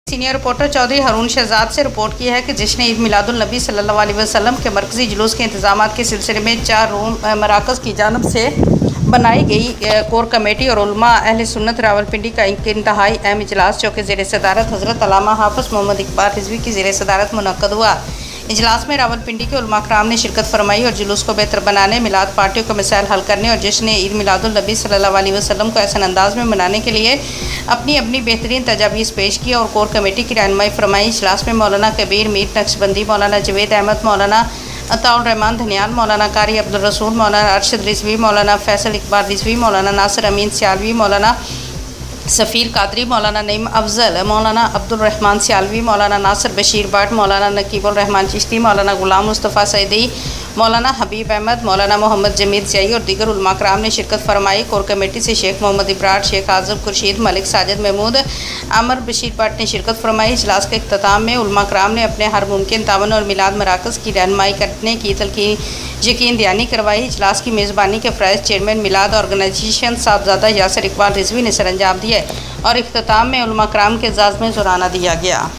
Senior reporter Chaudhary हारून शहजाद से report की है कि जश्न ईद मिलादुल नबी सल्लल्लाहु अलैहि वसल्लम के मरकज़ी जुलूस के इंतजामात के सिलसिले में 4 रूम मराकज़ की जानब से बनाई गई कोर कमेटी और उलमा अहले सुन्नत रावलपिंडी का एक इंतहाई अहम इजलास जो कि ज़ेर सदारत हज़रत अल्लामा हाफ़िज़ मोहम्मद इकबाल रिज़वी की ज़ेर सदारत मुनक़्क़द हुआ। इजलास में रावलपिंडी के उलमा कराम ने शिरकत फरमाई और जुलूस को बेहतर बनाने, मिलाद पार्टियों के मसाइल हल करने और जश्न ईद मिलादुल नबी सल्लल्लाहु अलैहि वसल्लम को ऐसा अंदाज में मनाने के लिए अपनी अपनी बेहतरीन तजावीज़ पेश की और कोर कमेटी की रहनुमाई फरमाई। इजलास में मौलाना कबीर मीर नक्शबंदी, मौलाना जवेद अहमद, मौलाना अताउर रहमान धनियाल, मौलाना कारी अब्दुल रसूल, मौलाना अरशद रिजवी, मौलाना फैसल इकबाल रिजवी, मौलाना नासिर अमीन सियालवी, मौलाना सफ़ीर कादरी, मौलाना नईम अफजल, मौलाना अब्दुल रहमान सियालवी, मौलाना नासिर बशीर बाट, मौलाना नकीबुल रहमान चिश्ती, मौलाना गुलाम मुस्तफ़ा सईदी, मौलाना हबीब अहमद, मौलाना मोहम्मद जमीद ज़ियाई और दीगर उलमा कराम ने शिरकत फरमाई। कोर कमेटी से शेख मोहम्मद इब्रार, शेख आज़म खुर्शीद, मलिक साजिद महमूद, आमर बशीर बाट ने शिरकत फरमाई। इजलास के इख्तिताम में उलमा कराम ने अपने हर मुमकिन तावन और मिलाद मराकज़ की रहनुमाई करने की यकीन दयानी करवाई। इजलास की मेज़बानी के प्राइस चेयरमैन मिलाद ऑर्गेनाइजेशन साहबजादा यासिर इकबाल रिजवी ने सर अंजाम दिए और इख्तिताम में उलमा कराम के एजाज़ में ज़ुराना दिया गया।